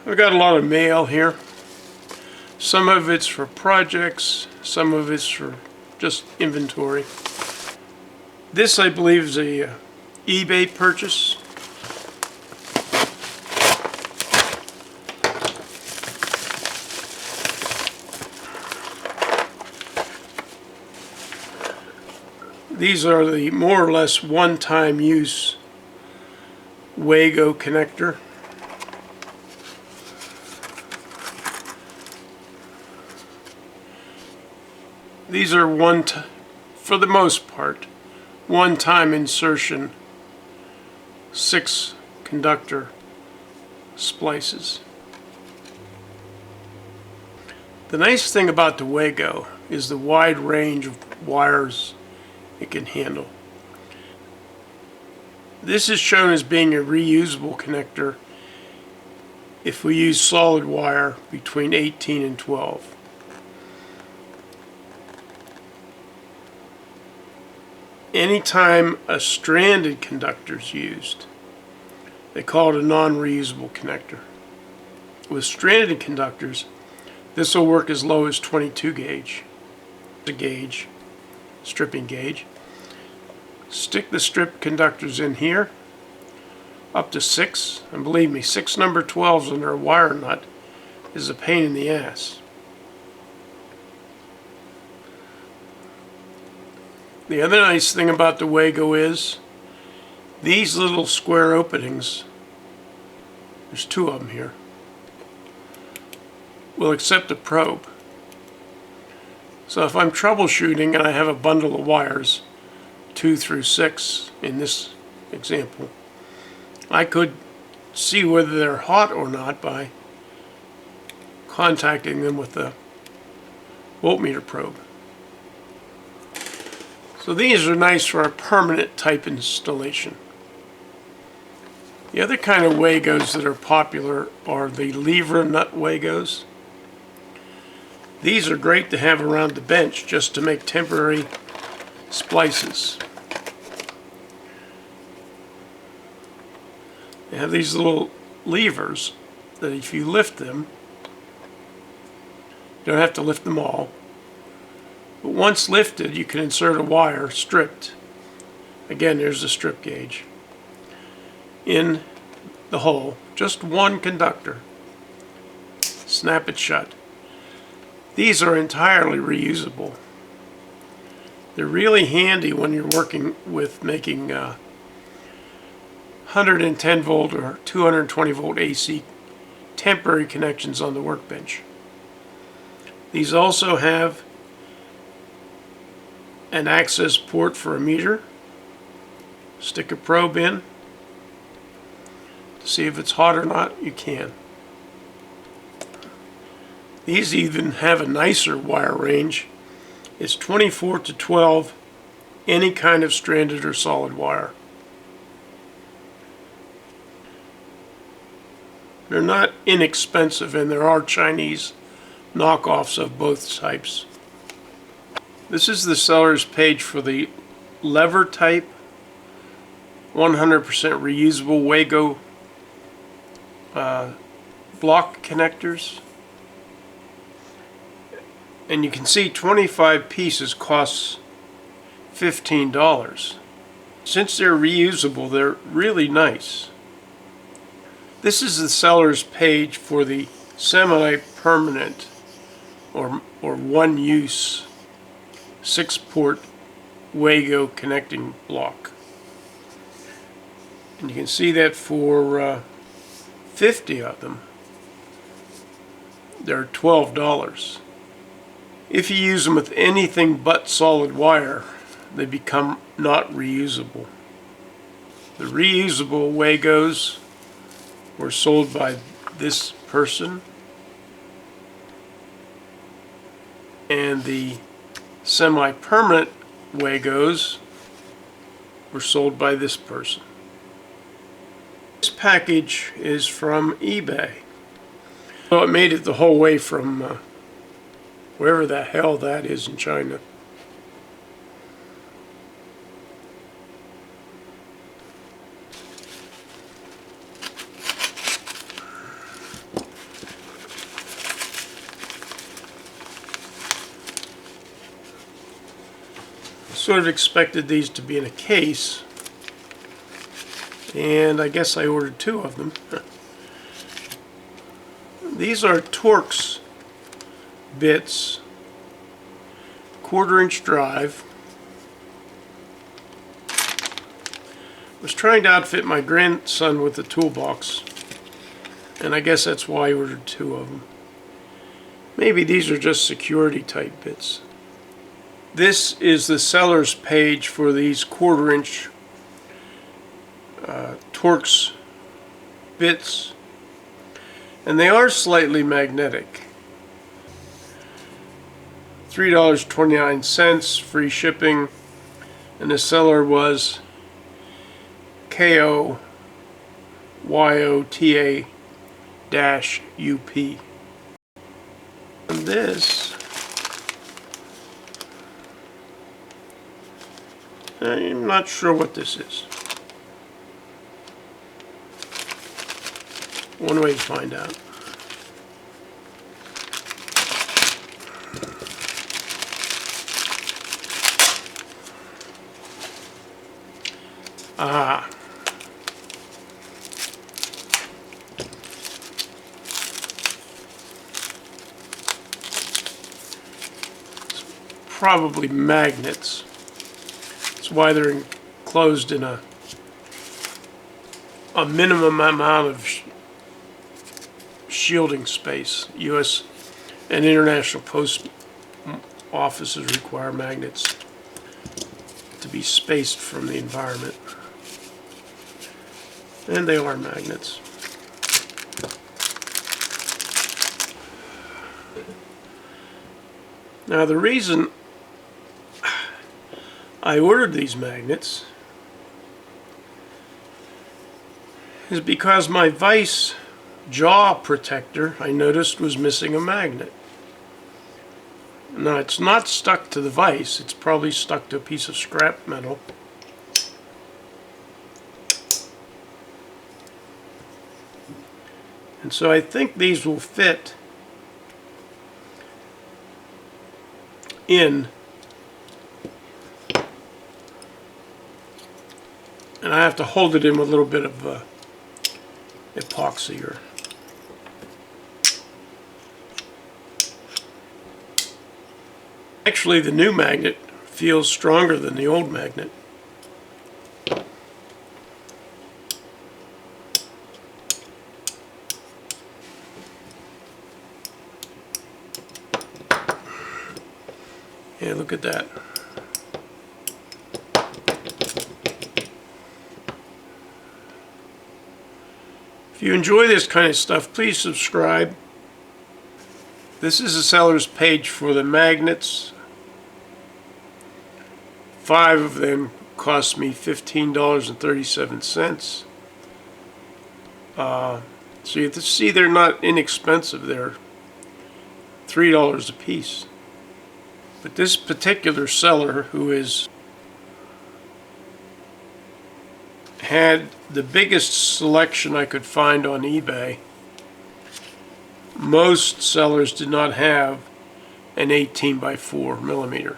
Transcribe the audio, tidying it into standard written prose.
I've got a lot of mail here. Some of it's for projects, some of it's for just inventory. This, I believe, is a eBay purchase. These are the more or less one-time use Wago connector. These are for the most part, one-time insertion 6-conductor splices. The nice thing about the Wago is the wide range of wires it can handle. This is shown as being a reusable connector if we use solid wire between 18 and 12. Anytime a stranded conductor is used, they call it a non-reusable connector. With stranded conductors, this will work as low as 22 gauge. A gauge, stripping gauge. Stick the strip conductors in here, up to 6, and believe me, 6 number 12s under a wire nut is a pain in the ass. The other nice thing about the Wago is these little square openings, there's 2 of them here, will accept a probe. So if I'm troubleshooting and I have a bundle of wires, 2 through 6 in this example, I could see whether they're hot or not by contacting them with a voltmeter probe. So these are nice for a permanent type installation. The other kind of Wagos that are popular are the lever nut Wagos. These are great to have around the bench just to make temporary splices. They have these little levers that if you lift them, you don't have to lift them all, but once lifted you can insert a wire stripped, again there's the strip gauge, in the hole, just one conductor, snap it shut. These are entirely reusable. They're really handy when you're working with making 110 volt or 220 volt AC temporary connections on the workbench. These also have an access port for a meter. Stick a probe in to see if it's hot or not. You can. These even have a nicer wire range. It's 24 to 12, any kind of stranded or solid wire. They're not inexpensive, and there are Chinese knockoffs of both types. This is the seller's page for the lever type 100% reusable Wago block connectors. And you can see 25 pieces costs $15. Since they're reusable, they're really nice. This is the seller's page for the semi-permanent or one-use 6-port Wago connecting block. And you can see that for 50 of them, they're $12. If you use them with anything but solid wire, they become not reusable. The reusable Wagos were sold by this person, and the semi-permanent Wagos were sold by this person. This package is from eBay. So it made it the whole way from wherever the hell that is in China. sort of expected these to be in a case, and I guess I ordered 2 of them. These are Torx Bits, 1/4-inch drive. Was trying to outfit my grandson with the toolbox, and I guess that's why I ordered 2 of them. Maybe these are just security type bits. This is the seller's page for these 1/4-inch Torx Bits, and they are slightly magnetic. $3.29, free shipping, and the seller was KOYOTA-UP. And this, I'm not sure what this is. One way to find out. Ah. It's probably magnets. That's why they're enclosed in a minimum amount of shielding space. U.S. and international post offices require magnets to be spaced from the environment. And they are magnets. Now the reason I ordered these magnets is because my vise jaw protector, I noticed, was missing a magnet. Now it's not stuck to the vise, it's probably stuck to a piece of scrap metal. And so I think these will fit in, and I have to hold it in with a little bit of epoxy or actually the new magnet feels stronger than the old magnet. Yeah, look at that. If you enjoy this kind of stuff, please subscribe. This is the seller's page for the magnets. 5 of them cost me $15.37. So you have to see they're not inexpensive. They're $3 a piece. But this particular seller, who had the biggest selection I could find on eBay, most sellers did not have an 18 by 4 millimeter.